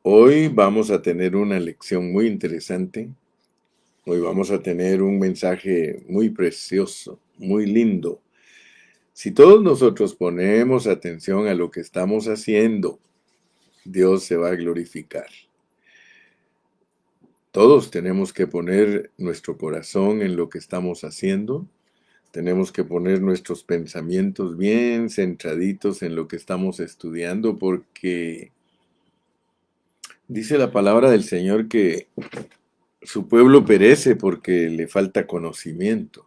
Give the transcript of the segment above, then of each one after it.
Hoy vamos a tener una lección muy interesante. Hoy vamos a tener un mensaje muy precioso, muy lindo. Si todos nosotros ponemos atención a lo que estamos haciendo, Dios se va a glorificar. Todos tenemos que poner nuestro corazón en lo que estamos haciendo. Tenemos que poner nuestros pensamientos bien centraditos en lo que estamos estudiando porque dice la palabra del Señor que su pueblo perece porque le falta conocimiento.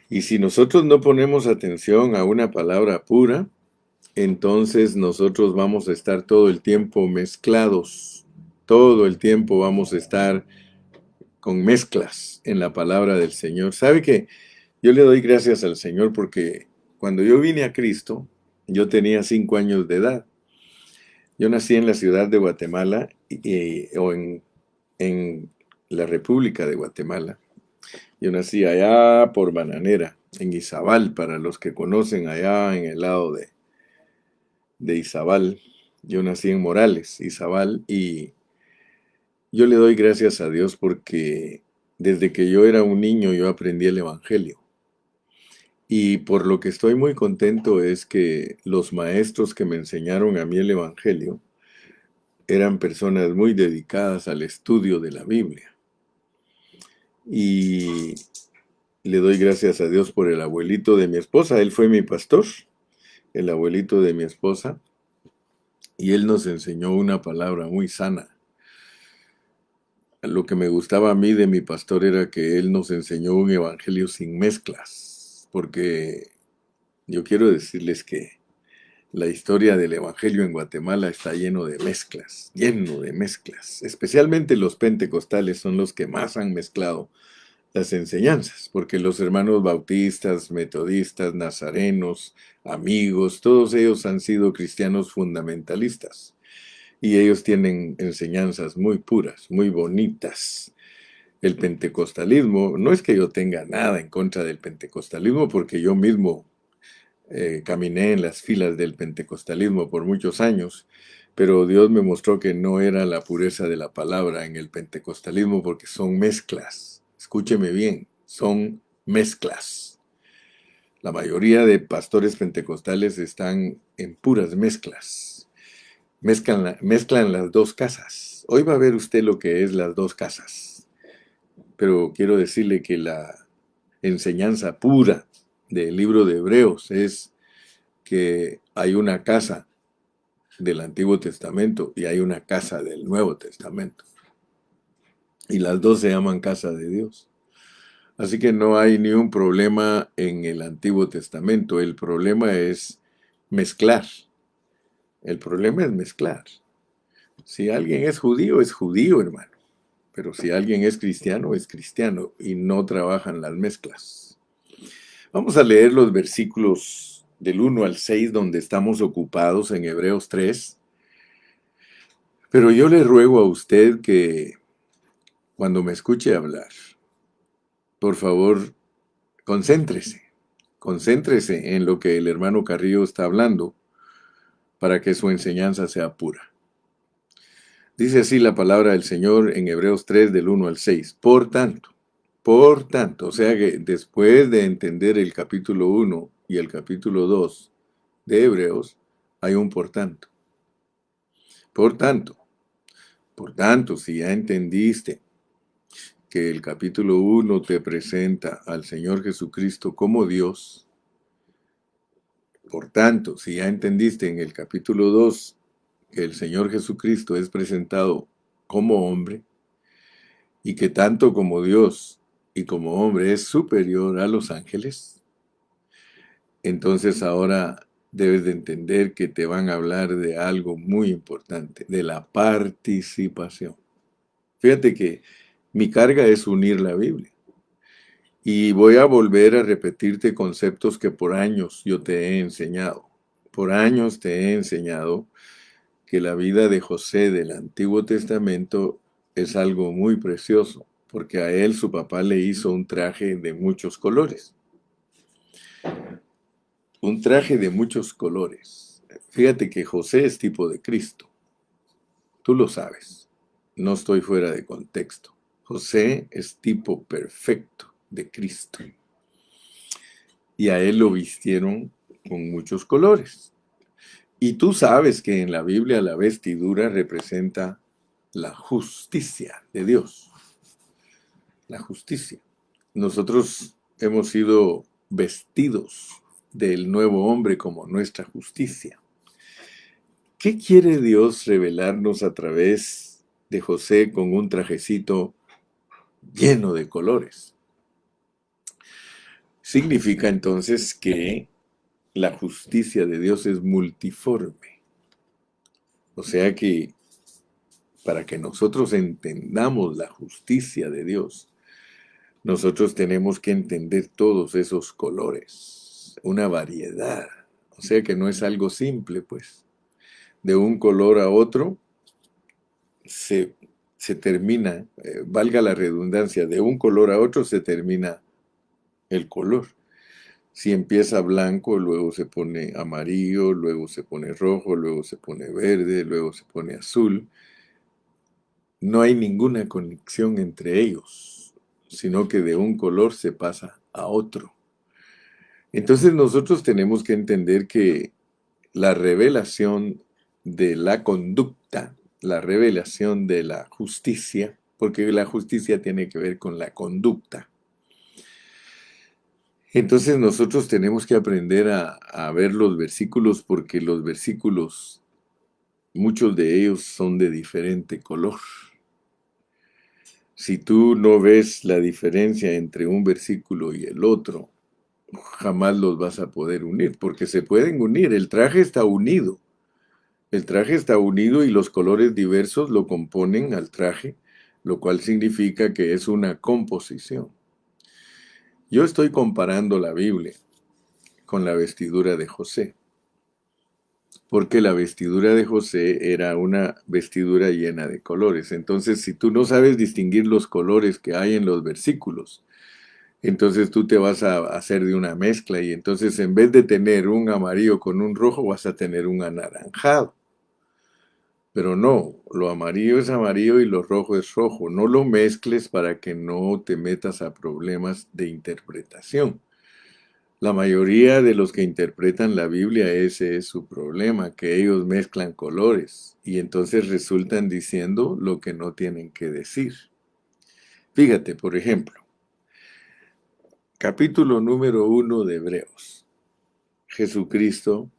Y si nosotros no ponemos atención a una palabra pura, entonces nosotros vamos a estar todo el tiempo mezclados. Todo el tiempo vamos a estar con mezclas en la palabra del Señor. ¿Sabe qué? Yo le doy gracias al Señor porque cuando yo vine a Cristo, yo tenía 5 años de edad. Yo nací en la ciudad de Guatemala o en la República de Guatemala. Yo nací allá por Bananera, en Izabal, para los que conocen allá en el lado de Izabal. Yo nací en Morales, Izabal, y yo le doy gracias a Dios porque desde que yo era un niño yo aprendí el Evangelio. Y por lo que estoy muy contento es que los maestros que me enseñaron a mí el Evangelio eran personas muy dedicadas al estudio de la Biblia. Y le doy gracias a Dios por el abuelito de mi esposa. Él fue mi pastor, el abuelito de mi esposa, y él nos enseñó una palabra muy sana. Lo que me gustaba a mí de mi pastor era que él nos enseñó un evangelio sin mezclas, porque yo quiero decirles que la historia del evangelio en Guatemala está lleno de mezclas, especialmente los pentecostales son los que más han mezclado las enseñanzas, porque los hermanos bautistas, metodistas, nazarenos, amigos, todos ellos han sido cristianos fundamentalistas y ellos tienen enseñanzas muy puras, muy bonitas. El pentecostalismo, no es que yo tenga nada en contra del pentecostalismo, porque yo mismo caminé en las filas del pentecostalismo por muchos años, pero Dios me mostró que no era la pureza de la palabra en el pentecostalismo porque son mezclas. Escúcheme bien, son mezclas. La mayoría de pastores pentecostales están en puras mezclas. Mezclan las dos casas. Hoy va a ver usted lo que es las dos casas. Pero quiero decirle que la enseñanza pura del libro de Hebreos es que hay una casa del Antiguo Testamento y hay una casa del Nuevo Testamento. Y las dos se llaman casa de Dios. Así que no hay ni un problema en el Antiguo Testamento. El problema es mezclar. El problema es mezclar. Si alguien es judío, hermano. Pero si alguien es cristiano y no trabajan las mezclas. Vamos a leer los versículos del 1 al 6 donde estamos ocupados en Hebreos 3. Pero yo le ruego a usted que cuando me escuche hablar, por favor, concéntrese. Concéntrese en lo que el hermano Carrillo está hablando para que su enseñanza sea pura. Dice así la palabra del Señor en Hebreos 3 del 1 al 6. Por tanto, o sea que después de entender el capítulo 1 y el capítulo 2 de Hebreos, hay un por tanto. Por tanto, si ya entendiste que el capítulo 1 te presenta al Señor Jesucristo como Dios, por tanto, si ya entendiste en el capítulo 2 que el Señor Jesucristo es presentado como hombre y que tanto como Dios y como hombre es superior a los ángeles, entonces ahora debes de entender que te van a hablar de algo muy importante, de la participación. Fíjate que mi carga es unir la Biblia. Y voy a volver a repetirte conceptos que por años yo te he enseñado. Por años te he enseñado que la vida de José del Antiguo Testamento es algo muy precioso, porque a él su papá le hizo un traje de muchos colores. Un traje de muchos colores. Fíjate que José es tipo de Cristo. Tú lo sabes. No estoy fuera de contexto. José es tipo perfecto de Cristo. Y a él lo vistieron con muchos colores. Y tú sabes que en la Biblia la vestidura representa la justicia de Dios. La justicia. Nosotros hemos sido vestidos del nuevo hombre como nuestra justicia. ¿Qué quiere Dios revelarnos a través de José con un trajecito lleno de colores? Significa entonces que la justicia de Dios es multiforme. O sea que para que nosotros entendamos la justicia de Dios, nosotros tenemos que entender todos esos colores, una variedad. O sea que no es algo simple, pues. De un color a otro se termina, valga la redundancia, de un color a otro se termina el color. Si empieza blanco, luego se pone amarillo, luego se pone rojo, luego se pone verde, luego se pone azul. No hay ninguna conexión entre ellos, sino que de un color se pasa a otro. Entonces nosotros tenemos que entender que la revelación de la conducta, la revelación de la justicia, porque la justicia tiene que ver con la conducta. Entonces nosotros tenemos que aprender a ver los versículos porque los versículos, muchos de ellos son de diferente color. Si tú no ves la diferencia entre un versículo y el otro, jamás los vas a poder unir, porque se pueden unir. El traje está unido. El traje está unido y los colores diversos lo componen al traje, lo cual significa que es una composición. Yo estoy comparando la Biblia con la vestidura de José, porque la vestidura de José era una vestidura llena de colores. Entonces, si tú no sabes distinguir los colores que hay en los versículos, entonces tú te vas a hacer de una mezcla y entonces en vez de tener un amarillo con un rojo, vas a tener un anaranjado. Pero no, lo amarillo es amarillo y lo rojo es rojo. No lo mezcles para que no te metas a problemas de interpretación. La mayoría de los que interpretan la Biblia, ese es su problema, que ellos mezclan colores y entonces resultan diciendo lo que no tienen que decir. Fíjate, por ejemplo, capítulo número 1 de Hebreos. Jesucristo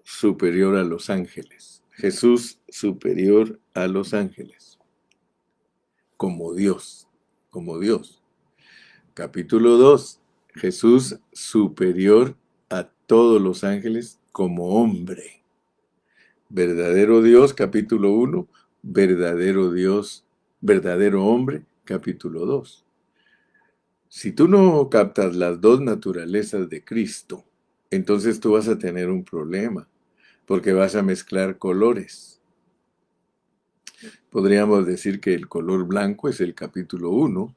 superior a los ángeles. Jesús superior a los ángeles. Como Dios, como Dios. Capítulo 2. Jesús superior a todos los ángeles como hombre. Verdadero Dios, capítulo 1. Verdadero Dios, verdadero hombre, capítulo 2. Si tú no captas las dos naturalezas de Cristo, entonces tú vas a tener un problema, porque vas a mezclar colores. Podríamos decir que el color blanco es el capítulo 1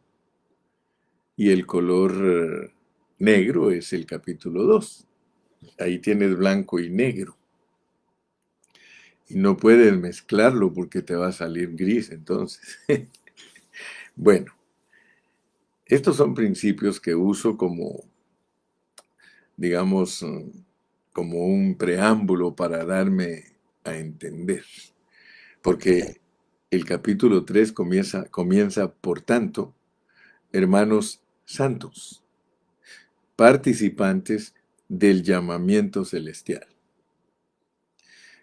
y el color negro es el capítulo 2. Ahí tienes blanco y negro. Y no puedes mezclarlo porque te va a salir gris entonces. Bueno, estos son principios que uso como, digamos, como un preámbulo para darme a entender. Porque el capítulo 3 comienza, por tanto, hermanos santos, participantes del llamamiento celestial.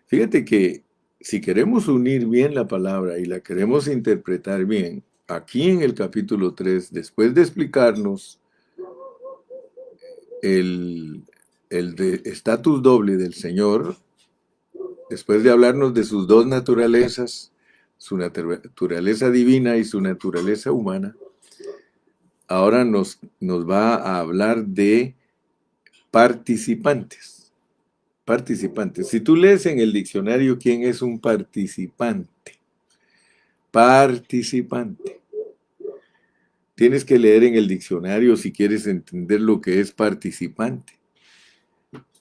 Fíjate que si queremos unir bien la palabra y la queremos interpretar bien, aquí en el capítulo 3, después de explicarnos el estatus doble del Señor, después de hablarnos de sus dos naturalezas, su naturaleza divina y su naturaleza humana, ahora nos va a hablar de participantes. Participantes. Si tú lees en el diccionario quién es un participante, participante. Tienes que leer en el diccionario si quieres entender lo que es participante.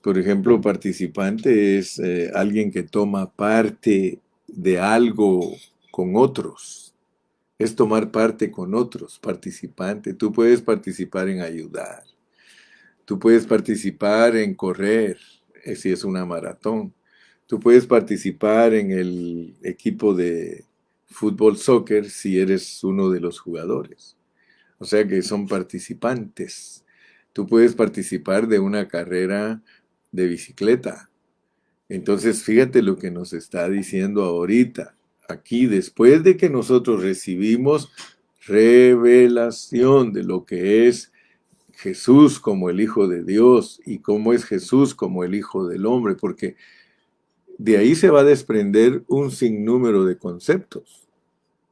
Por ejemplo, participante es alguien que toma parte de algo con otros, es tomar parte con otros, participante. Tú puedes participar en ayudar, tú puedes participar en correr, si es una maratón. Tú puedes participar en el equipo de fútbol, soccer, si eres uno de los jugadores. O sea que son participantes. Tú puedes participar de una carrera de bicicleta. Entonces, fíjate lo que nos está diciendo ahorita. Aquí, después de que nosotros recibimos revelación de lo que es Jesús como el Hijo de Dios y cómo es Jesús como el Hijo del Hombre, porque de ahí se va a desprender un sinnúmero de conceptos.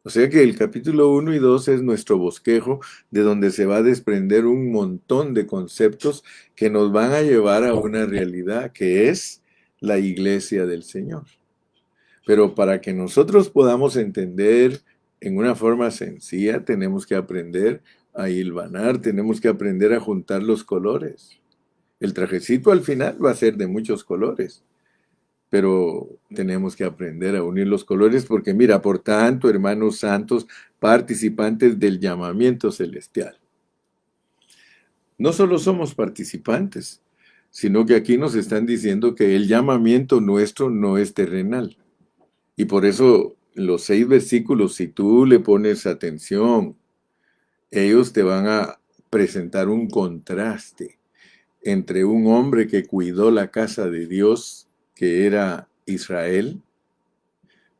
O sea que el capítulo 1 y 2 es nuestro bosquejo, de donde se va a desprender un montón de conceptos que nos van a llevar a una realidad que es la iglesia del Señor. Pero para que nosotros podamos entender en una forma sencilla, tenemos que aprender a hilvanar, tenemos que aprender a juntar los colores. El trajecito al final va a ser de muchos colores, pero tenemos que aprender a unir los colores porque mira, por tanto, hermanos santos, participantes del llamamiento celestial. No solo somos participantes, sino que aquí nos están diciendo que el llamamiento nuestro no es terrenal. Y por eso los 6 versículos, si tú le pones atención, ellos te van a presentar un contraste entre un hombre que cuidó la casa de Dios, que era Israel,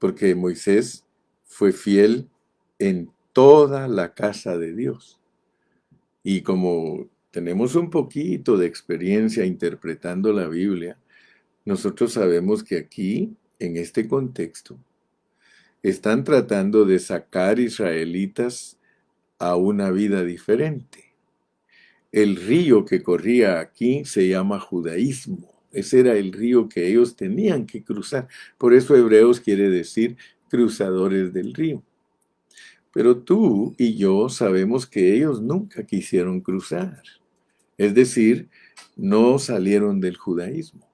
porque Moisés fue fiel en toda la casa de Dios. Y como tenemos un poquito de experiencia interpretando la Biblia, nosotros sabemos que aquí, en este contexto, están tratando de sacar israelitas a una vida diferente. El río que corría aquí se llama judaísmo. Ese era el río que ellos tenían que cruzar. Por eso hebreos quiere decir cruzadores del río. Pero tú y yo sabemos que ellos nunca quisieron cruzar. Es decir, no salieron del judaísmo.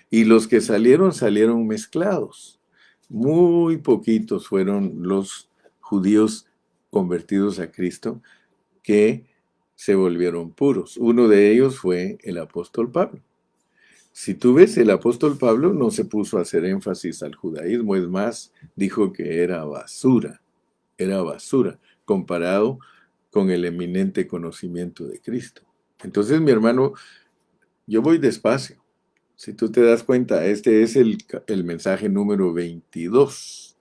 Y los que salieron, salieron mezclados. Muy poquitos fueron los judíos convertidos a Cristo que se volvieron puros. Uno de ellos fue el apóstol Pablo. Si tú ves, el apóstol Pablo no se puso a hacer énfasis al judaísmo, es más, dijo que era basura comparado con el eminente conocimiento de Cristo. Entonces, mi hermano, yo voy despacio. Si tú te das cuenta, este es el mensaje número 22.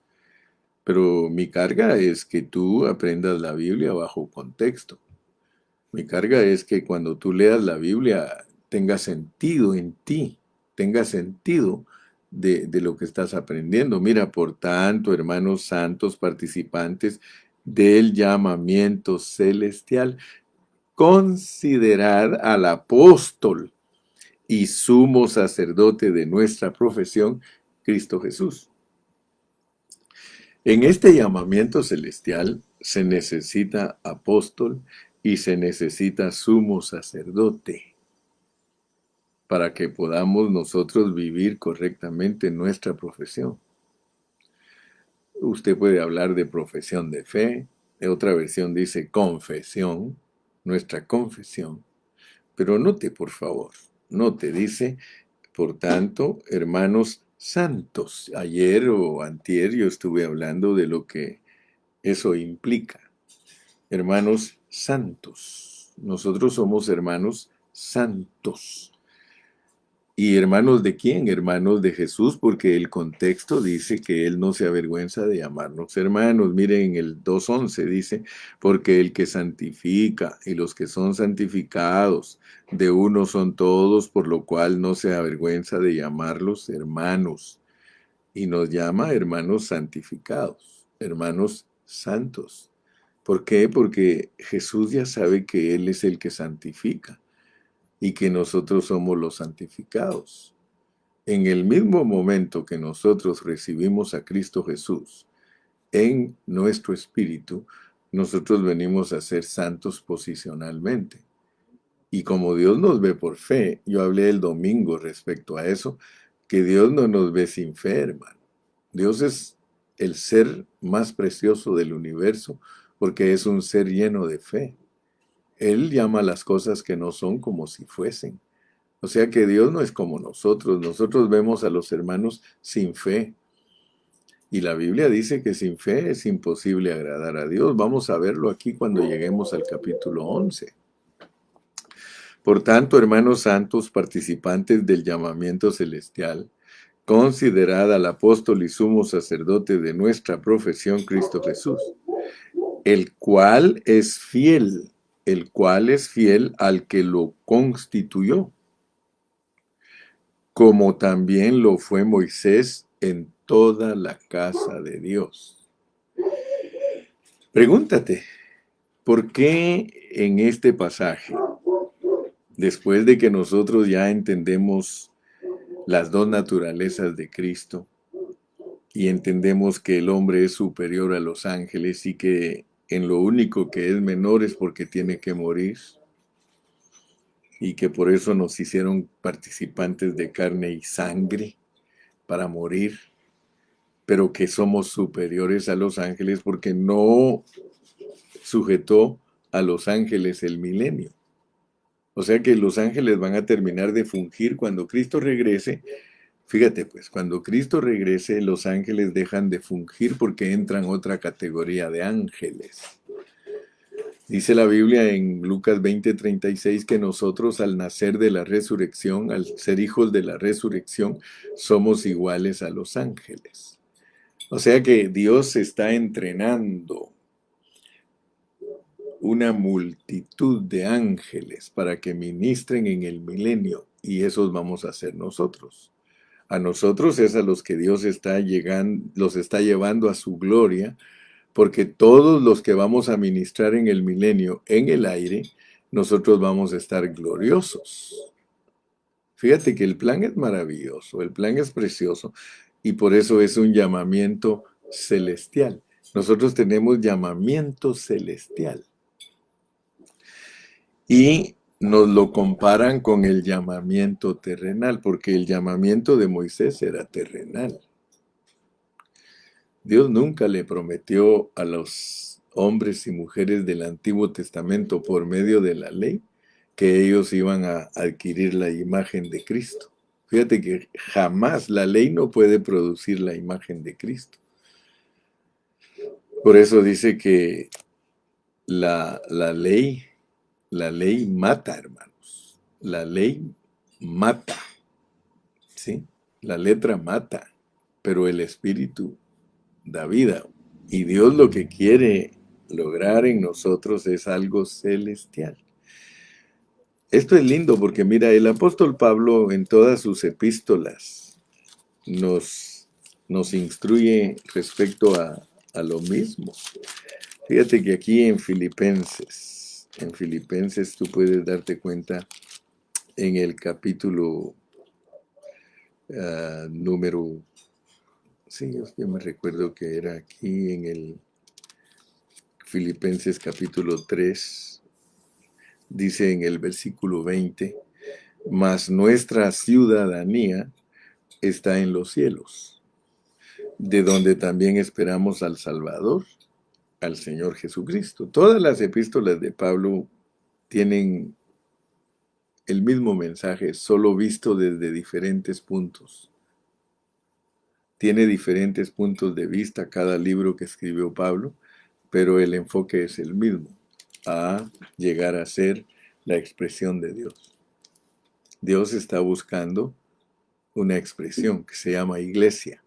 Pero mi carga es que tú aprendas la Biblia bajo contexto. Mi carga es que cuando tú leas la Biblia tenga sentido en ti, tenga sentido de lo que estás aprendiendo. Mira, por tanto, hermanos santos, participantes del llamamiento celestial, considerad al apóstol y sumo sacerdote de nuestra profesión, Cristo Jesús. En este llamamiento celestial se necesita apóstol y se necesita sumo sacerdote para que podamos nosotros vivir correctamente nuestra profesión. Usted puede hablar de profesión de fe, de otra versión dice confesión, nuestra confesión, pero note por favor, note, dice, por tanto, hermanos santos. Ayer o antier yo estuve hablando de lo que eso implica. Hermanos santos. Nosotros somos hermanos santos. ¿Y hermanos de quién? Hermanos de Jesús, porque el contexto dice que Él no se avergüenza de llamarnos hermanos. Miren, el 2:11 dice, porque el que santifica y los que son santificados, de uno son todos, por lo cual no se avergüenza de llamarlos hermanos. Y nos llama hermanos santificados, hermanos santos. ¿Por qué? Porque Jesús ya sabe que Él es el que santifica y que nosotros somos los santificados. En el mismo momento que nosotros recibimos a Cristo Jesús en nuestro espíritu, nosotros venimos a ser santos posicionalmente. Y como Dios nos ve por fe, yo hablé el domingo respecto a eso, que Dios no nos ve sin fe, hermano. Dios es el ser más precioso del universo porque es un ser lleno de fe. Él llama las cosas que no son como si fuesen. O sea que Dios no es como nosotros. Nosotros vemos a los hermanos sin fe. Y la Biblia dice que sin fe es imposible agradar a Dios. Vamos a verlo aquí cuando lleguemos al capítulo 11. Por tanto, hermanos santos, participantes del llamamiento celestial, considerad al apóstol y sumo sacerdote de nuestra profesión, Cristo Jesús, el cual es fiel al que lo constituyó, como también lo fue Moisés en toda la casa de Dios. Pregúntate, ¿por qué en este pasaje, después de que nosotros ya entendemos las dos naturalezas de Cristo y entendemos que el hombre es superior a los ángeles y que en lo único que es menor es porque tiene que morir y que por eso nos hicieron participantes de carne y sangre para morir, pero que somos superiores a los ángeles porque no sujetó a los ángeles el milenio? O sea que los ángeles van a terminar de fungir cuando Cristo regrese. Fíjate pues, cuando Cristo regrese, los ángeles dejan de fungir porque entran otra categoría de ángeles. Dice la Biblia en Lucas 20:36 que nosotros al nacer de la resurrección, al ser hijos de la resurrección, somos iguales a los ángeles. O sea que Dios está entrenando una multitud de ángeles para que ministren en el milenio, y esos vamos a ser nosotros. A nosotros es a los que Dios los está llevando a su gloria, porque todos los que vamos a ministrar en el milenio, en el aire, nosotros vamos a estar gloriosos. Fíjate que el plan es maravilloso, el plan es precioso, y por eso es un llamamiento celestial. Nosotros tenemos llamamiento celestial. Y nos lo comparan con el llamamiento terrenal, porque el llamamiento de Moisés era terrenal. Dios nunca le prometió a los hombres y mujeres del Antiguo Testamento por medio de la ley que ellos iban a adquirir la imagen de Cristo. Fíjate que jamás la ley no puede producir la imagen de Cristo. Por eso dice que la ley mata, hermanos. La ley mata, ¿sí? La letra mata, pero el espíritu da vida. Y Dios lo que quiere lograr en nosotros es algo celestial. Esto es lindo porque mira, el apóstol Pablo en todas sus epístolas nos instruye respecto a lo mismo. Fíjate que aquí en Filipenses tú puedes darte cuenta en el capítulo número, sí, yo me recuerdo que era aquí en el Filipenses capítulo 3, dice en el versículo 20, mas nuestra ciudadanía está en los cielos, de donde también esperamos al Salvador, al Señor Jesucristo. Todas las epístolas de Pablo tienen el mismo mensaje, solo visto desde diferentes puntos. Tiene diferentes puntos de vista cada libro que escribió Pablo, pero el enfoque es el mismo, a llegar a ser la expresión de Dios. Dios está buscando una expresión que se llama iglesia.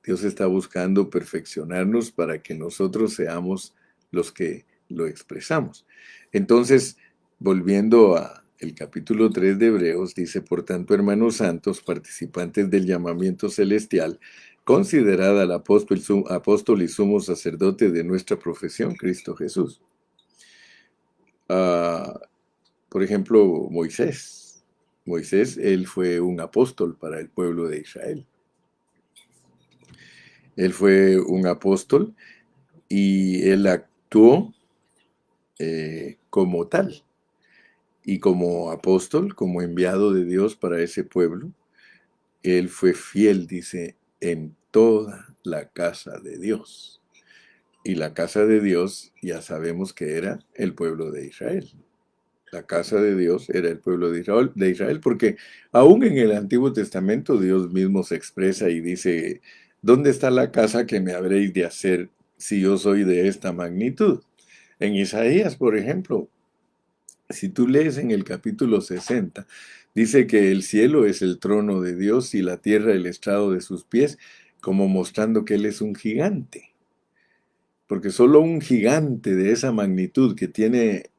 Dios está buscando perfeccionarnos para que nosotros seamos los que lo expresamos. Entonces, volviendo a el capítulo 3 de Hebreos, dice, por tanto, hermanos santos, participantes del llamamiento celestial, considerad al apóstol y sumo sacerdote de nuestra profesión, Cristo Jesús. Por ejemplo, Moisés. Moisés, él fue un apóstol para el pueblo de Israel. Él fue un apóstol y él actuó como tal. Y como apóstol, como enviado de Dios para ese pueblo, él fue fiel, dice, en toda la casa de Dios. Y la casa de Dios ya sabemos que era el pueblo de Israel. La casa de Dios era el pueblo de Israel, porque aún en el Antiguo Testamento Dios mismo se expresa y dice, ¿dónde está la casa que me habréis de hacer si yo soy de esta magnitud? En Isaías, por ejemplo, si tú lees en el capítulo 60, dice que el cielo es el trono de Dios y la tierra el estrado de sus pies, como mostrando que Él es un gigante. Porque solo un gigante de esa magnitud que tiene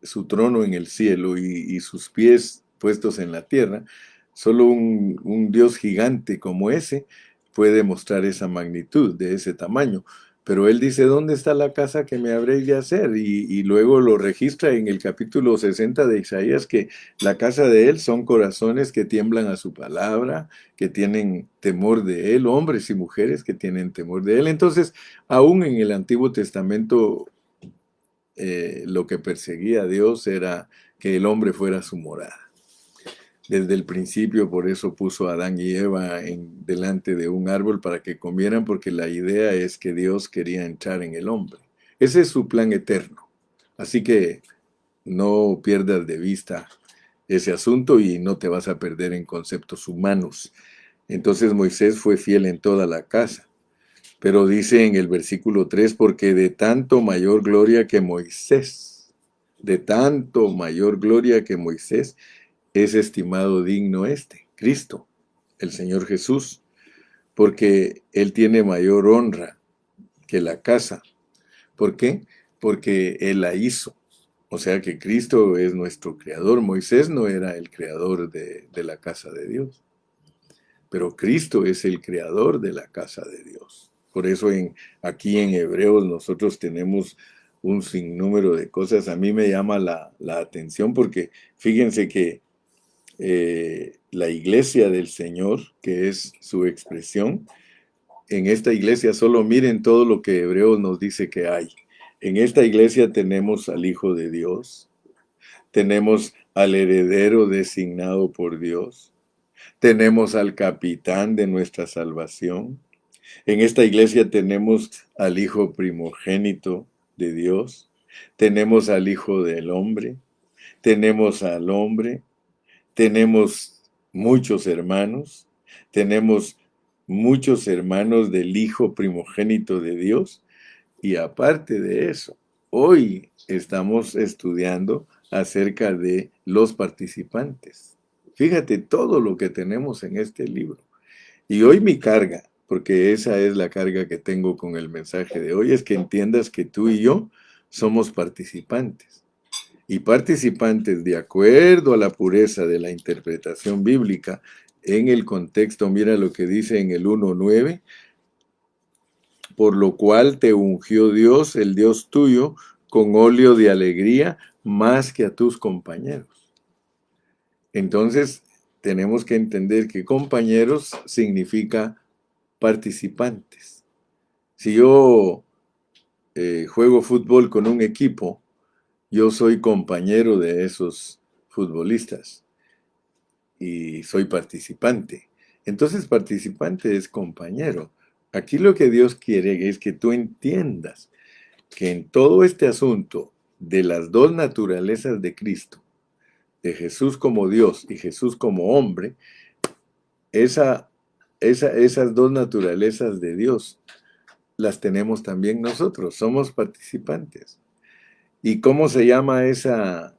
su trono en el cielo y sus pies puestos en la tierra, solo un Dios gigante como ese puede mostrar esa magnitud de ese tamaño. Pero él dice, ¿dónde está la casa que me habréis de hacer? Y luego lo registra en el capítulo 60 de Isaías que la casa de él son corazones que tiemblan a su palabra, que tienen temor de él, hombres y mujeres que tienen temor de él. Entonces, aún en el Antiguo Testamento, lo que perseguía a Dios era que el hombre fuera su morada. Desde el principio, por eso puso a Adán y Eva delante de un árbol para que comieran, porque la idea es que Dios quería entrar en el hombre. Ese es su plan eterno. Así que no pierdas de vista ese asunto y no te vas a perder en conceptos humanos. Entonces Moisés fue fiel en toda la casa. Pero dice en el versículo 3, porque de tanto mayor gloria que Moisés, es estimado digno Cristo, el Señor Jesús, porque Él tiene mayor honra que la casa. ¿Por qué? Porque Él la hizo. O sea que Cristo es nuestro creador. Moisés no era el creador de la casa de Dios, pero Cristo es el creador de la casa de Dios. Por eso aquí en Hebreos nosotros tenemos un sinnúmero de cosas. A mí me llama la atención porque fíjense que la iglesia del Señor, que es su expresión, en esta iglesia solo miren todo lo que Hebreos nos dice que hay. En esta iglesia tenemos al Hijo de Dios, tenemos al heredero designado por Dios, tenemos al capitán de nuestra salvación. En esta iglesia tenemos al Hijo primogénito de Dios, tenemos al Hijo del hombre, tenemos al hombre, tenemos muchos hermanos del Hijo primogénito de Dios, y aparte de eso, hoy estamos estudiando acerca de los participantes. Fíjate todo lo que tenemos en este libro. Y hoy mi carga, porque esa es la carga que tengo con el mensaje de hoy, es que entiendas que tú y yo somos participantes. Y participantes de acuerdo a la pureza de la interpretación bíblica en el contexto. Mira lo que dice en el 1:9, por lo cual te ungió Dios, el Dios tuyo, con óleo de alegría más que a tus compañeros. Entonces, tenemos que entender que compañeros significa participantes. Si yo juego fútbol con un equipo, yo soy compañero de esos futbolistas y soy participante. Entonces, participante es compañero. Aquí lo que Dios quiere es que tú entiendas que en todo este asunto de las dos naturalezas de Cristo, de Jesús como Dios y Jesús como hombre, esas dos naturalezas de Dios las tenemos también nosotros, somos participantes. ¿Y cómo se llama ese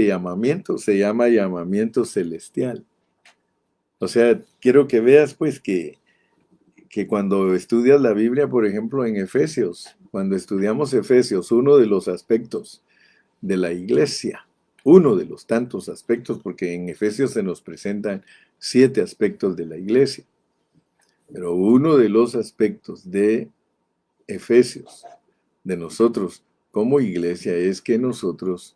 llamamiento? Se llama llamamiento celestial. O sea, quiero que veas pues que cuando estudias la Biblia, por ejemplo, en Efesios, cuando estudiamos Efesios, uno de los aspectos de la iglesia, uno de los tantos aspectos, porque en Efesios se nos presentan 7 aspectos de la iglesia, pero uno de los aspectos de Efesios, de nosotros como iglesia, es que nosotros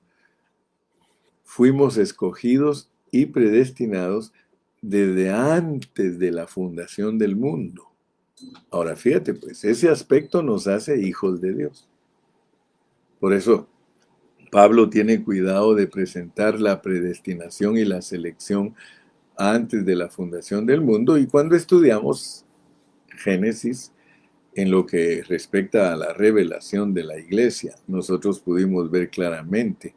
fuimos escogidos y predestinados desde antes de la fundación del mundo. Ahora fíjate, pues, ese aspecto nos hace hijos de Dios. Por eso, Pablo tiene cuidado de presentar la predestinación y la selección antes de la fundación del mundo, y cuando estudiamos Génesis, en lo que respecta a la revelación de la iglesia, nosotros pudimos ver claramente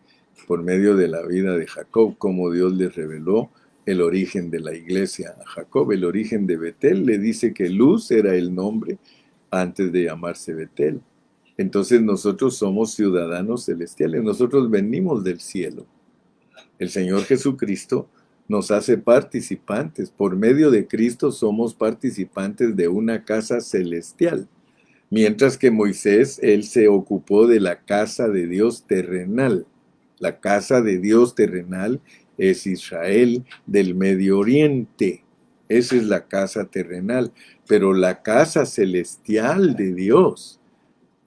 por medio de la vida de Jacob cómo Dios le reveló el origen de la iglesia a Jacob. El origen de Betel le dice que Luz era el nombre antes de llamarse Betel. Entonces nosotros somos ciudadanos celestiales, nosotros venimos del cielo. El Señor Jesucristo nos hace participantes. Por medio de Cristo somos participantes de una casa celestial. Mientras que Moisés, él se ocupó de la casa de Dios terrenal. La casa de Dios terrenal es Israel del Medio Oriente. Esa es la casa terrenal. Pero la casa celestial de Dios,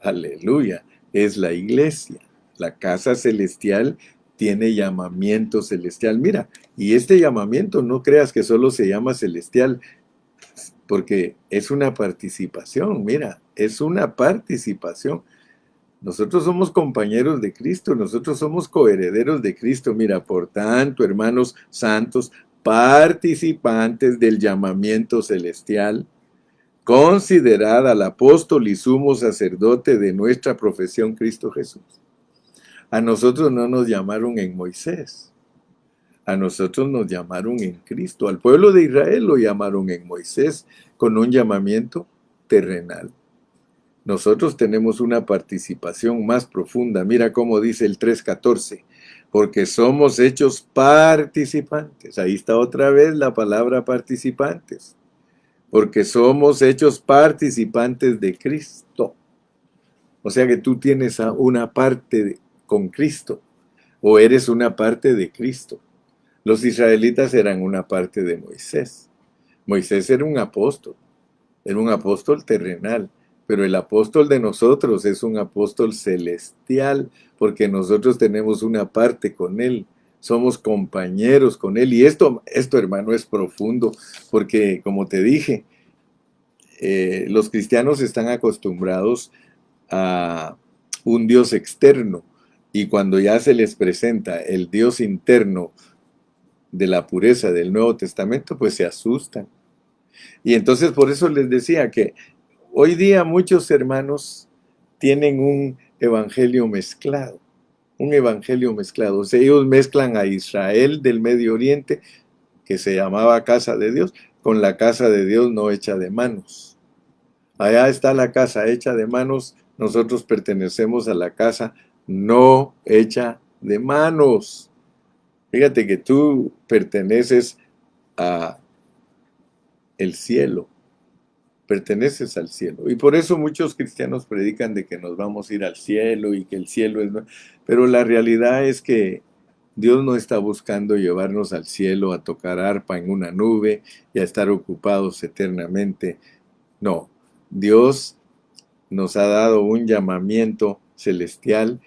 aleluya, es la iglesia. La casa celestial tiene llamamiento celestial. Mira, y este llamamiento no creas que solo se llama celestial, porque es una participación, mira, es una participación. Nosotros somos compañeros de Cristo, nosotros somos coherederos de Cristo. Mira, por tanto, hermanos santos, participantes del llamamiento celestial, considerad al apóstol y sumo sacerdote de nuestra profesión, Cristo Jesús. A nosotros no nos llamaron en Moisés, a nosotros nos llamaron en Cristo. Al pueblo de Israel lo llamaron en Moisés con un llamamiento terrenal. Nosotros tenemos una participación más profunda. Mira cómo dice el 3:14, porque somos hechos participantes. Ahí está otra vez la palabra participantes. Porque somos hechos participantes de Cristo. O sea que tú tienes una parte con Cristo, o eres una parte de Cristo. Los israelitas eran una parte de Moisés. Moisés era un apóstol terrenal, pero el apóstol de nosotros es un apóstol celestial, porque nosotros tenemos una parte con él, somos compañeros con él. Y esto hermano, es profundo, porque como te dije, los cristianos están acostumbrados a un Dios externo, y cuando ya se les presenta el Dios interno de la pureza del Nuevo Testamento, pues se asustan. Y entonces por eso les decía que hoy día muchos hermanos tienen un evangelio mezclado, O sea, ellos mezclan a Israel del Medio Oriente, que se llamaba casa de Dios, con la casa de Dios no hecha de manos. Allá está la casa hecha de manos, nosotros pertenecemos a la casa no hecha de manos. Fíjate que tú perteneces a el cielo, perteneces al cielo. Y por eso muchos cristianos predican de que nos vamos a ir al cielo y que el cielo es... Pero la realidad es que Dios no está buscando llevarnos al cielo a tocar arpa en una nube y a estar ocupados eternamente. No, Dios nos ha dado un llamamiento celestial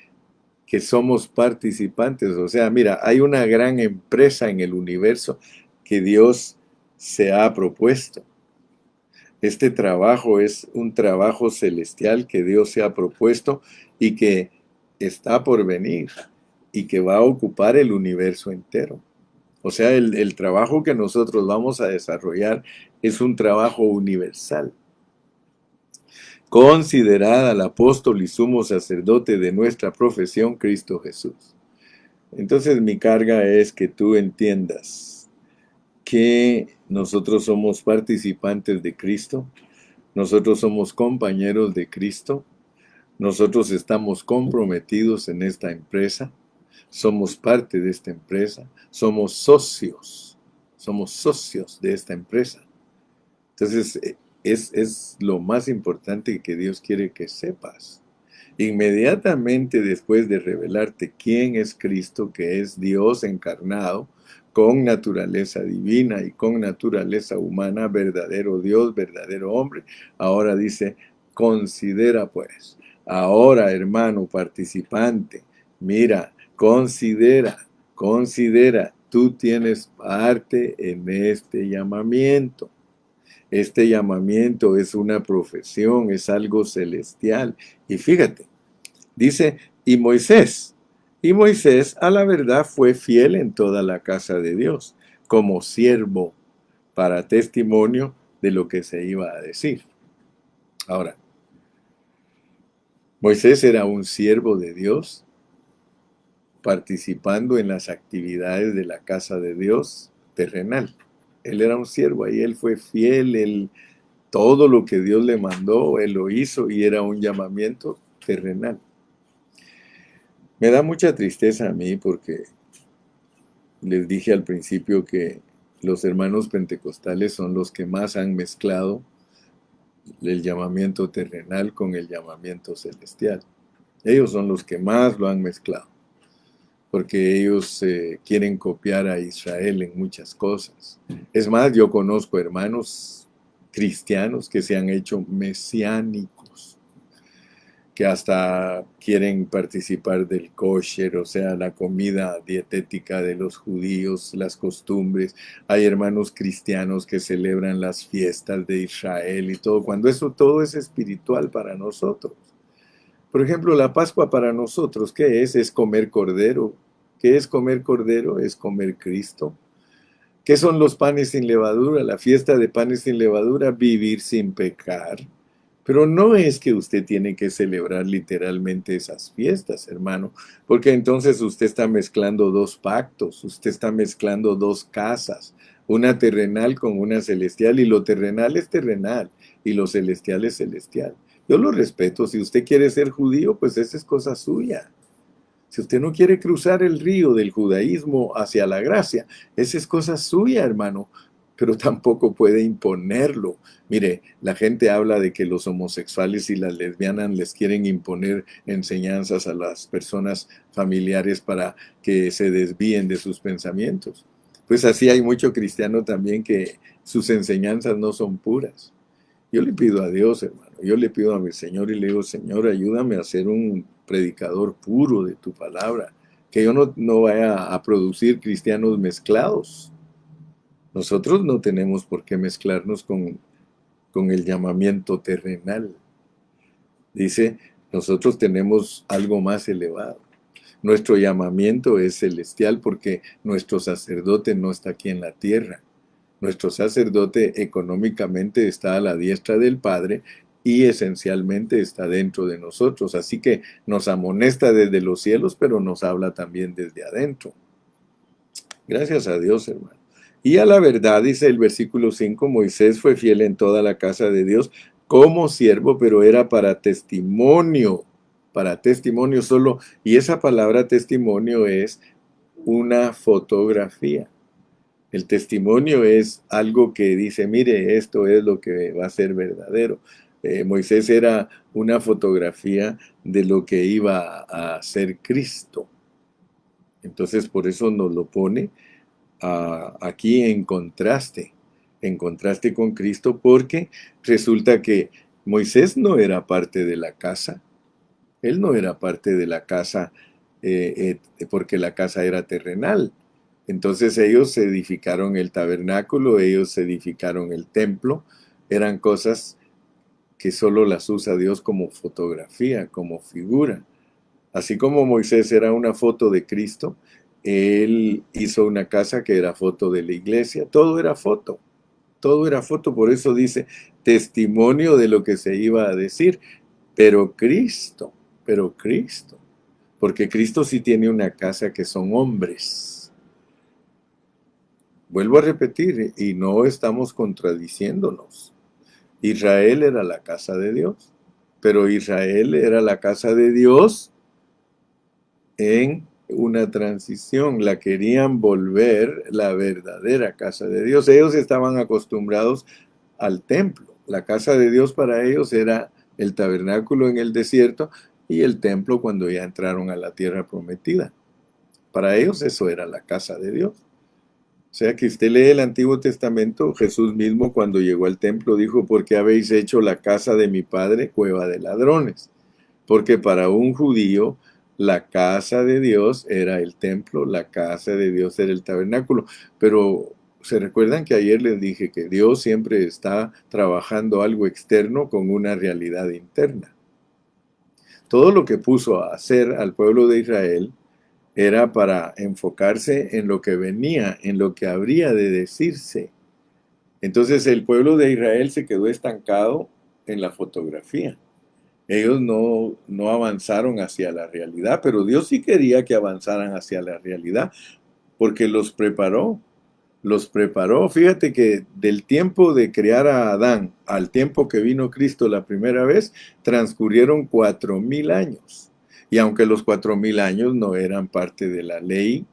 que somos participantes. O sea, mira, hay una gran empresa en el universo que Dios se ha propuesto. Este trabajo es un trabajo celestial que Dios se ha propuesto y que está por venir y que va a ocupar el universo entero. O sea, el trabajo que nosotros vamos a desarrollar es un trabajo universal. Considerad al apóstol y sumo sacerdote de nuestra profesión, Cristo Jesús. Entonces mi carga es que tú entiendas que nosotros somos participantes de Cristo, nosotros somos compañeros de Cristo, nosotros estamos comprometidos en esta empresa, somos parte de esta empresa, somos socios de esta empresa. Entonces, es lo más importante que Dios quiere que sepas. Inmediatamente después de revelarte quién es Cristo, que es Dios encarnado, con naturaleza divina y con naturaleza humana, verdadero Dios, verdadero hombre, ahora dice, considera pues, ahora hermano participante, mira, considera, tú tienes parte en este llamamiento. Este llamamiento es una profesión, es algo celestial. Y fíjate, dice, y Moisés a la verdad fue fiel en toda la casa de Dios, como siervo para testimonio de lo que se iba a decir. Ahora, Moisés era un siervo de Dios, participando en las actividades de la casa de Dios terrenal. Él era un siervo, ahí él fue fiel, él, todo lo que Dios le mandó, él lo hizo y era un llamamiento terrenal. Me da mucha tristeza a mí porque les dije al principio que los hermanos pentecostales son los que más han mezclado el llamamiento terrenal con el llamamiento celestial. Ellos son los que más lo han mezclado, porque ellos quieren copiar a Israel en muchas cosas. Es más, yo conozco hermanos cristianos que se han hecho mesiánicos, que hasta quieren participar del kosher, o sea, la comida dietética de los judíos, las costumbres. Hay hermanos cristianos que celebran las fiestas de Israel y todo, cuando eso todo es espiritual para nosotros. Por ejemplo, la Pascua para nosotros, ¿qué es? Es comer cordero. ¿Qué es comer cordero? Es comer Cristo. ¿Qué son los panes sin levadura? La fiesta de panes sin levadura, vivir sin pecar. Pero no es que usted tiene que celebrar literalmente esas fiestas, hermano, porque entonces usted está mezclando dos pactos, usted está mezclando dos casas, una terrenal con una celestial, y lo terrenal es terrenal y lo celestial es celestial. Yo lo respeto, si usted quiere ser judío, pues esa es cosa suya. Si usted no quiere cruzar el río del judaísmo hacia la gracia, esa es cosa suya, hermano, pero tampoco puede imponerlo. Mire, la gente habla de que los homosexuales y las lesbianas les quieren imponer enseñanzas a las personas familiares para que se desvíen de sus pensamientos. Pues así hay mucho cristiano también que sus enseñanzas no son puras. Yo le pido a Dios, hermano, yo le pido a mi Señor y le digo, Señor, ayúdame a ser un predicador puro de tu palabra, que yo no vaya a producir cristianos mezclados. Nosotros no tenemos por qué mezclarnos con el llamamiento terrenal. Dice, nosotros tenemos algo más elevado. Nuestro llamamiento es celestial porque nuestro sacerdote no está aquí en la tierra. Nuestro sacerdote económicamente está a la diestra del Padre y esencialmente está dentro de nosotros. Así que nos amonesta desde los cielos, pero nos habla también desde adentro. Gracias a Dios, hermano. Y a la verdad, dice el versículo 5, Moisés fue fiel en toda la casa de Dios como siervo, pero era para testimonio solo. Y esa palabra testimonio es una fotografía. El testimonio es algo que dice, mire, esto es lo que va a ser verdadero. Moisés era una fotografía de lo que iba a ser Cristo. Entonces, por eso nos lo pone aquí en contraste con Cristo, porque resulta que Moisés no era parte de la casa. Él no era parte de la casa porque la casa era terrenal. Entonces ellos edificaron el tabernáculo, ellos edificaron el templo, eran cosas que solo las usa Dios como fotografía, como figura. Así como Moisés era una foto de Cristo, él hizo una casa que era foto de la iglesia, todo era foto, por eso dice testimonio de lo que se iba a decir, pero Cristo, porque Cristo sí tiene una casa que son hombres. Vuelvo a repetir, y no estamos contradiciéndonos. Israel era la casa de Dios, pero Israel era la casa de Dios en una transición. La querían volver la verdadera casa de Dios. Ellos estaban acostumbrados al templo. La casa de Dios para ellos era el tabernáculo en el desierto y el templo cuando ya entraron a la tierra prometida. Para ellos eso era la casa de Dios. O sea que usted lee el Antiguo Testamento, Jesús mismo cuando llegó al templo dijo, ¿por qué habéis hecho la casa de mi padre cueva de ladrones? Porque para un judío la casa de Dios era el templo, la casa de Dios era el tabernáculo. Pero ¿se recuerdan que ayer les dije que Dios siempre está trabajando algo externo con una realidad interna? Todo lo que puso a hacer al pueblo de Israel era para enfocarse en lo que venía, en lo que habría de decirse. Entonces el pueblo de Israel se quedó estancado en la fotografía. Ellos no avanzaron hacia la realidad, pero Dios sí quería que avanzaran hacia la realidad, porque los preparó. Los preparó. Fíjate que del tiempo de crear a Adán al tiempo que vino Cristo la primera vez, transcurrieron 4000 años. Y aunque los 4000 años no eran parte de la ley,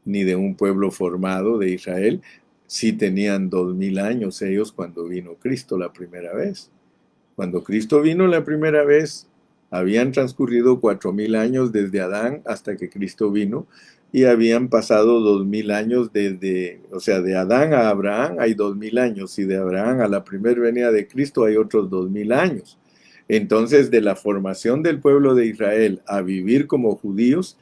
ni de un pueblo formado de Israel, sí tenían 2000 años ellos cuando vino Cristo la primera vez. Cuando Cristo vino la primera vez, habían transcurrido 4000 años desde Adán hasta que Cristo vino, y habían pasado 2000 años desde, o sea, de Adán a Abraham hay 2000 años, y de Abraham a la primera venida de Cristo hay otros 2000 años. Entonces, de la formación del pueblo de Israel a vivir como judíos,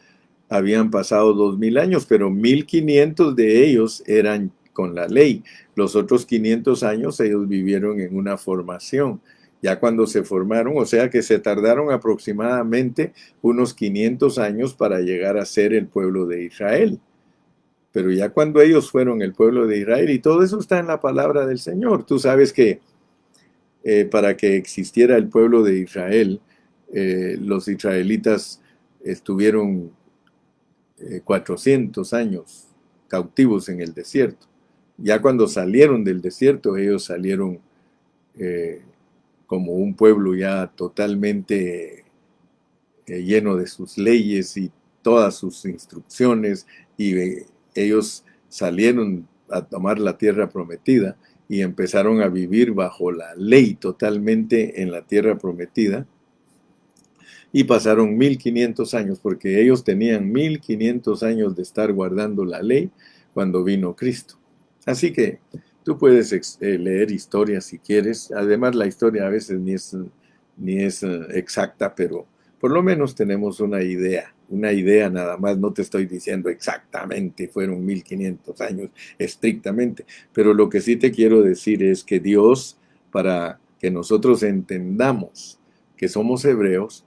habían pasado 2000 años, pero 1500 de ellos eran con la ley. Los otros 500 años ellos vivieron en una formación. Ya cuando se formaron, o sea que se tardaron aproximadamente unos 500 años para llegar a ser el pueblo de Israel. Pero ya cuando ellos fueron el pueblo de Israel, y todo eso está en la palabra del Señor. Tú sabes que para que existiera el pueblo de Israel, los israelitas estuvieron 400 años cautivos en el desierto. Ya cuando salieron del desierto, ellos salieron eh, como un pueblo ya totalmente lleno de sus leyes y todas sus instrucciones, y ellos salieron a tomar la tierra prometida y empezaron a vivir bajo la ley totalmente en la tierra prometida. Y pasaron 1500 años, porque ellos tenían 1500 años de estar guardando la ley cuando vino Cristo. Así que tú puedes leer historias si quieres. Además, la historia a veces ni es exacta, pero por lo menos tenemos una idea nada más. No te estoy diciendo exactamente, fueron 1500 años estrictamente, pero lo que sí te quiero decir es que Dios, para que nosotros entendamos que somos hebreos,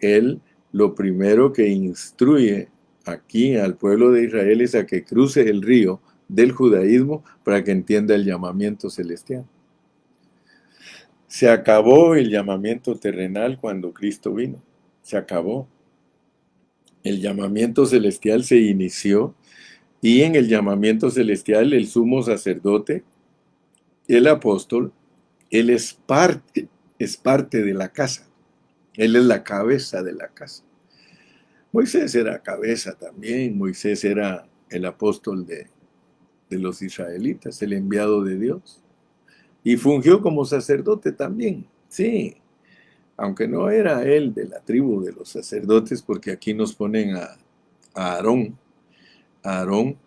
Él lo primero que instruye aquí al pueblo de Israel es a que cruce el río del judaísmo para que entienda el llamamiento celestial. Se acabó el llamamiento terrenal cuando Cristo vino. Se acabó. El llamamiento celestial se inició, y en el llamamiento celestial el sumo sacerdote, el apóstol, él es parte de la casa. Él es la cabeza de la casa. Moisés era cabeza también. Moisés era el apóstol de los israelitas, el enviado de Dios. Y fungió como sacerdote también, sí, aunque no era él de la tribu de los sacerdotes, porque aquí nos ponen a Aarón. Aarón,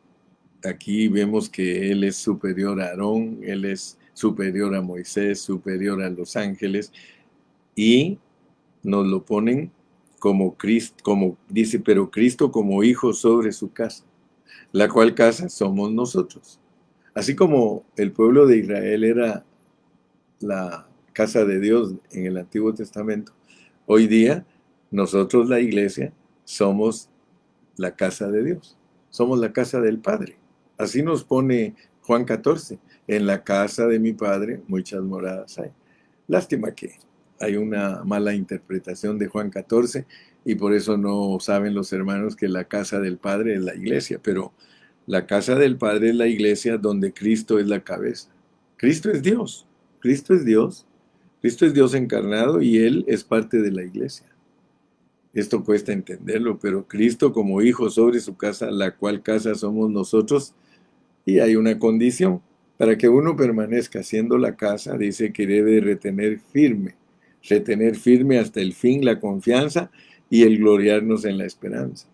aquí vemos que él es superior a Aarón, él es superior a Moisés, superior a los ángeles, y nos lo ponen como Cristo, como dice, pero Cristo como hijo sobre su casa, la cual casa somos nosotros. Así como el pueblo de Israel era la casa de Dios en el Antiguo Testamento, hoy día nosotros, la iglesia, somos la casa de Dios, somos la casa del Padre. Así nos pone Juan 14, en la casa de mi Padre muchas moradas hay. Lástima que hay una mala interpretación de Juan 14, y por eso no saben los hermanos que la casa del Padre es la iglesia, pero la casa del Padre es la iglesia donde Cristo es la cabeza. Cristo es Dios, Cristo es Dios, Cristo es Dios encarnado, y Él es parte de la iglesia. Esto cuesta entenderlo, pero Cristo como hijo sobre su casa, la cual casa somos nosotros, y hay una condición. Para que uno permanezca siendo la casa, dice que debe retener firme hasta el fin la confianza y el gloriarnos en la esperanza.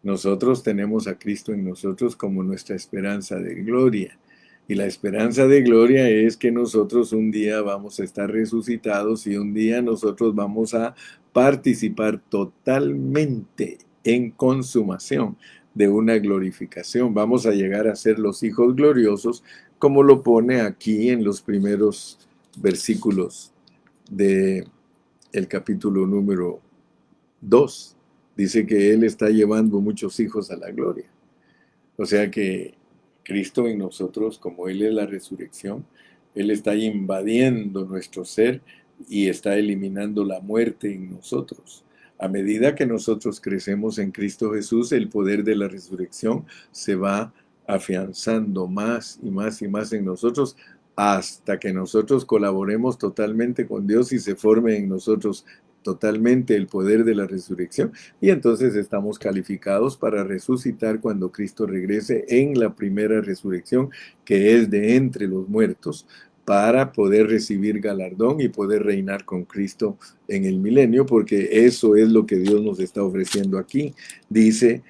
Nosotros tenemos a Cristo en nosotros como nuestra esperanza de gloria. Y la esperanza de gloria es que nosotros un día vamos a estar resucitados, y un día nosotros vamos a participar totalmente en consumación de una glorificación. Vamos a llegar a ser los hijos gloriosos, como lo pone aquí en los primeros versículos del capítulo número 2. Dice que Él está llevando muchos hijos a la gloria. O sea que Cristo en nosotros, como Él es la resurrección, Él está invadiendo nuestro ser y está eliminando la muerte en nosotros. A medida que nosotros crecemos en Cristo Jesús, el poder de la resurrección se va afianzando más y más y más en nosotros hasta que nosotros colaboremos totalmente con Dios y se forme en nosotros totalmente el poder de la resurrección, y entonces estamos calificados para resucitar cuando Cristo regrese en la primera resurrección, que es de entre los muertos, para poder recibir galardón y poder reinar con Cristo en el milenio, porque eso es lo que Dios nos está ofreciendo aquí. Dice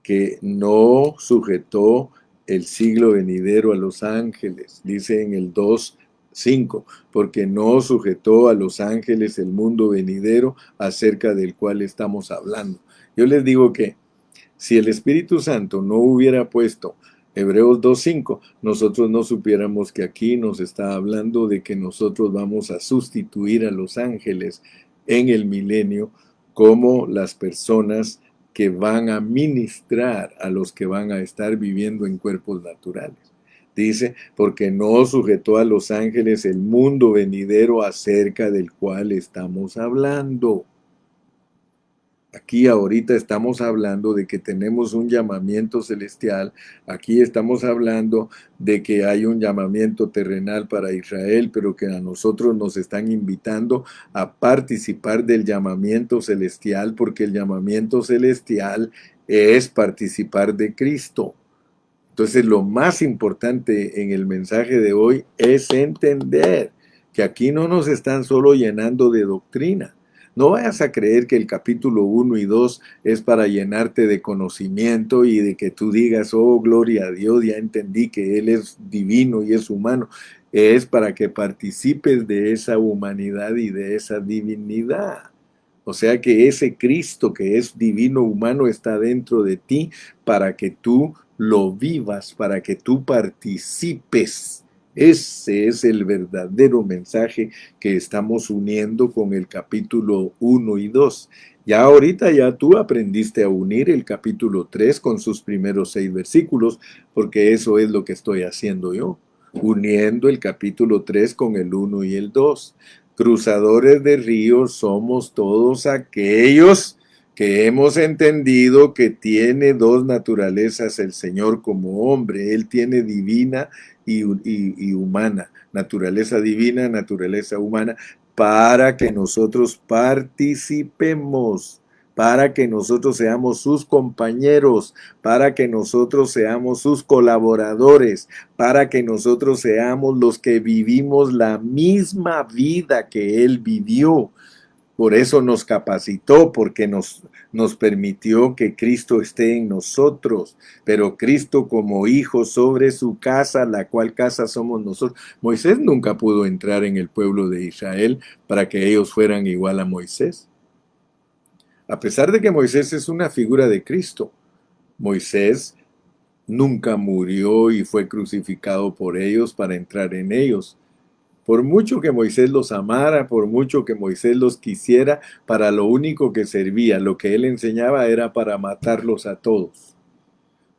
que no sujetó el siglo venidero a los ángeles, dice en el 2:5, porque no sujetó a los ángeles el mundo venidero acerca del cual estamos hablando. Yo les digo que si el Espíritu Santo no hubiera puesto Hebreos 2:5, nosotros no supiéramos que aquí nos está hablando de que nosotros vamos a sustituir a los ángeles en el milenio como las personas que van a ministrar a los que van a estar viviendo en cuerpos naturales. Dice, porque no sujetó a los ángeles el mundo venidero acerca del cual estamos hablando. Aquí ahorita estamos hablando de que tenemos un llamamiento celestial, aquí estamos hablando de que hay un llamamiento terrenal para Israel, pero que a nosotros nos están invitando a participar del llamamiento celestial, porque el llamamiento celestial es participar de Cristo. Entonces, lo más importante en el mensaje de hoy es entender que aquí no nos están solo llenando de doctrina. No vayas a creer que el capítulo 1 y 2 es para llenarte de conocimiento y de que tú digas, oh, gloria a Dios, ya entendí que Él es divino y es humano. Es para que participes de esa humanidad y de esa divinidad. O sea que ese Cristo que es divino humano está dentro de ti para que tú lo vivas, para que tú participes. Ese es el verdadero mensaje que estamos uniendo con el capítulo 1 y 2. Ya ahorita ya tú aprendiste a unir el capítulo 3 con sus primeros 6 versículos, porque eso es lo que estoy haciendo yo, uniendo el capítulo 3 con el 1 y el 2. Cruzadores de ríos somos todos aquellos que hemos entendido que tiene dos naturalezas el Señor como hombre. Él tiene divina y humana, naturaleza divina, naturaleza humana, para que nosotros participemos, para que nosotros seamos sus compañeros, para que nosotros seamos sus colaboradores, para que nosotros seamos los que vivimos la misma vida que Él vivió. Por eso nos capacitó, porque nos permitió que Cristo esté en nosotros, pero Cristo como hijo sobre su casa, la cual casa somos nosotros. Moisés nunca pudo entrar en el pueblo de Israel para que ellos fueran igual a Moisés. A pesar de que Moisés es una figura de Cristo, Moisés nunca murió y fue crucificado por ellos para entrar en ellos. Por mucho que Moisés los amara, por mucho que Moisés los quisiera, para lo único que servía, lo que él enseñaba era para matarlos a todos.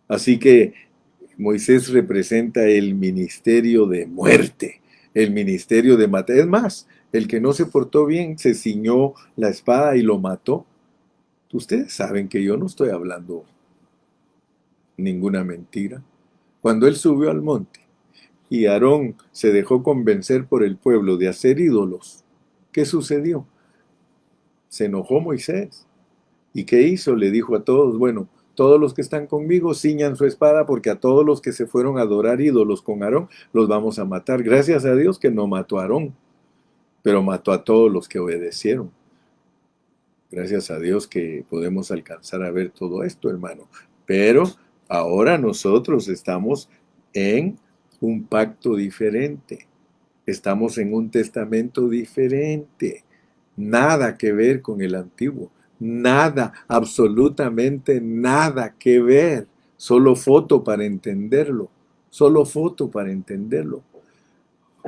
Así que Moisés representa el ministerio de muerte, el ministerio de matar. Es más, el que no se portó bien se ciñó la espada y lo mató. Ustedes saben que yo no estoy hablando ninguna mentira. Cuando él subió al monte y Aarón se dejó convencer por el pueblo de hacer ídolos, ¿qué sucedió? Se enojó Moisés. ¿Y qué hizo? Le dijo a todos, bueno, todos los que están conmigo ciñan su espada, porque a todos los que se fueron a adorar ídolos con Aarón los vamos a matar. Gracias a Dios que no mató a Aarón, pero mató a todos los que obedecieron. Gracias a Dios que podemos alcanzar a ver todo esto, hermano. Pero ahora nosotros estamos en un pacto diferente. Estamos en un testamento diferente. Nada que ver con el antiguo. Nada, absolutamente nada que ver. Solo foto para entenderlo. Solo foto para entenderlo.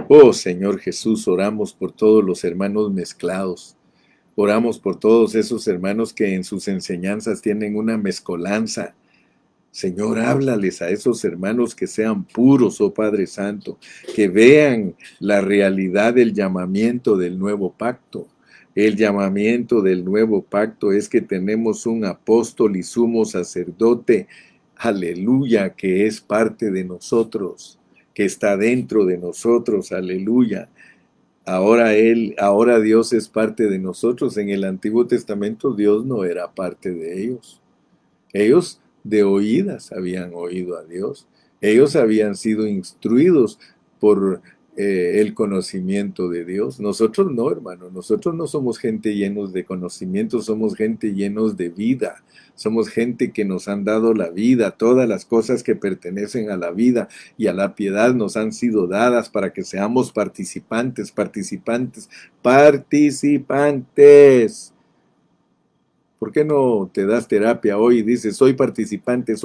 Oh Señor Jesús, oramos por todos los hermanos mezclados. Oramos por todos esos hermanos que en sus enseñanzas tienen una mezcolanza. Señor, háblales a esos hermanos que sean puros, oh Padre Santo, que vean la realidad del llamamiento del nuevo pacto. El llamamiento del nuevo pacto es que tenemos un apóstol y sumo sacerdote, aleluya, que es parte de nosotros, que está dentro de nosotros, aleluya. Ahora Dios es parte de nosotros. En el Antiguo Testamento Dios no era parte de ellos. Ellos de oídas habían oído a Dios. Ellos habían sido instruidos por el conocimiento de Dios. Nosotros no, hermano. Nosotros no somos gente llenos de conocimiento, somos gente llenos de vida. Somos gente que nos han dado la vida. Todas las cosas que pertenecen a la vida y a la piedad nos han sido dadas para que seamos participantes, participantes, participantes. ¿Por qué no te das terapia hoy y dices, soy participante,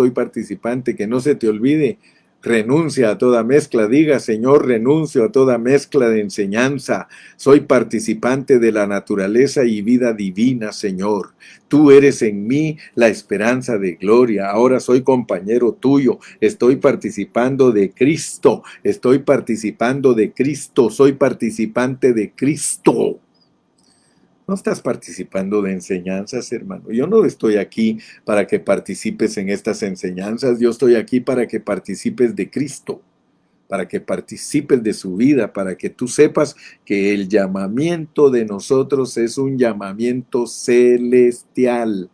que no se te olvide? Renuncia a toda mezcla, diga, Señor, renuncio a toda mezcla de enseñanza. Soy participante de la naturaleza y vida divina, Señor. Tú eres en mí la esperanza de gloria. Ahora soy compañero tuyo. Estoy participando de Cristo. Estoy participando de Cristo. Soy participante de Cristo. No estás participando de enseñanzas, hermano. Yo no estoy aquí para que participes en estas enseñanzas. Yo estoy aquí para que participes de Cristo, para que participes de su vida, para que tú sepas que el llamamiento de nosotros es un llamamiento celestial,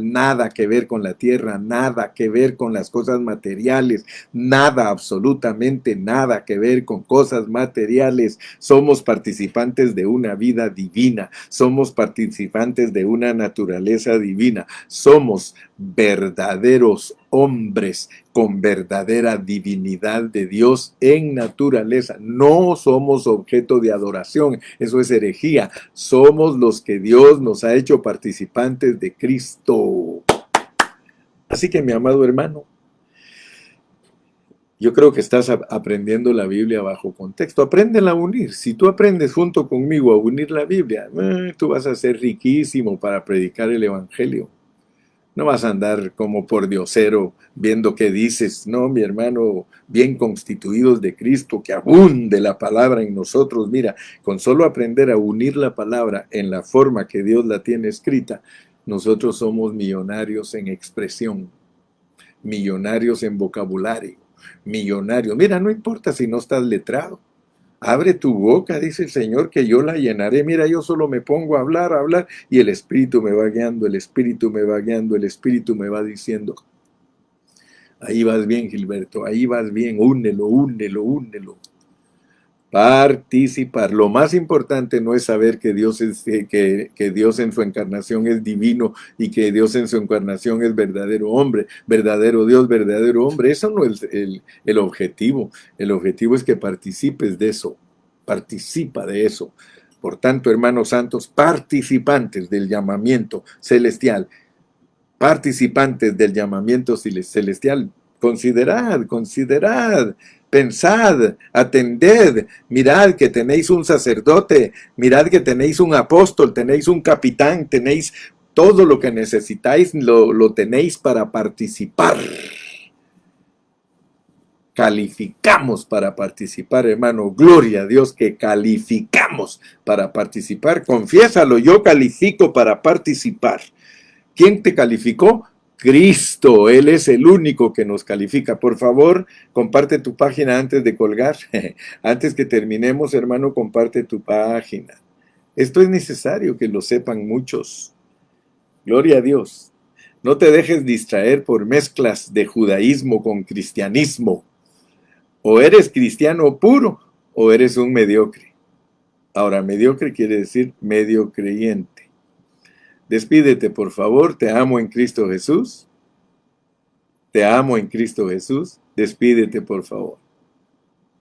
nada que ver con la tierra, nada que ver con las cosas materiales, nada, absolutamente nada que ver con cosas materiales. Somos participantes de una vida divina, somos participantes de una naturaleza divina, somos verdaderos hombres con verdadera divinidad de Dios en naturaleza. No somos objeto de adoración, eso es herejía. Somos los que Dios nos ha hecho participantes de Cristo. Así que, mi amado hermano, yo creo que estás aprendiendo la Biblia bajo contexto. Apréndela a unir. Si tú aprendes junto conmigo a unir la Biblia, tú vas a ser riquísimo para predicar el Evangelio. No vas a andar como por diosero viendo qué dices. No, mi hermano, bien constituidos de Cristo, que abunde la palabra en nosotros. Mira, con solo aprender a unir la palabra en la forma que Dios la tiene escrita, nosotros somos millonarios en expresión, millonarios en vocabulario, millonarios. Mira, no importa si no estás letrado. Abre tu boca, dice el Señor, que yo la llenaré. Mira, yo solo me pongo a hablar, y el Espíritu me va guiando, el Espíritu me va guiando, el Espíritu me va diciendo. Ahí vas bien, Gilberto, ahí vas bien, únelo, únelo, únelo. Participar. Lo más importante no es saber que Dios que Dios en su encarnación es divino y que Dios en su encarnación es verdadero hombre, verdadero Dios, verdadero hombre. Eso no es el objetivo. El objetivo es que participes de eso. Participa de eso. Por tanto, hermanos santos, participantes del llamamiento celestial, participantes del llamamiento celestial, considerad, pensad, atended, mirad que tenéis un sacerdote, mirad que tenéis un apóstol, tenéis un capitán, tenéis todo lo que necesitáis, lo tenéis para participar. Calificamos para participar, hermano. Gloria a Dios que calificamos para participar. Confiésalo, yo califico para participar. ¿Quién te calificó? Cristo, Él es el único que nos califica. Por favor, comparte tu página antes de colgar. Antes que terminemos, hermano, comparte tu página. Esto es necesario que lo sepan muchos. Gloria a Dios. No te dejes distraer por mezclas de judaísmo con cristianismo. O eres cristiano puro o eres un mediocre. Ahora, mediocre quiere decir medio creyente. Despídete, por favor. Te amo en Cristo Jesús. Te amo en Cristo Jesús. Despídete, por favor.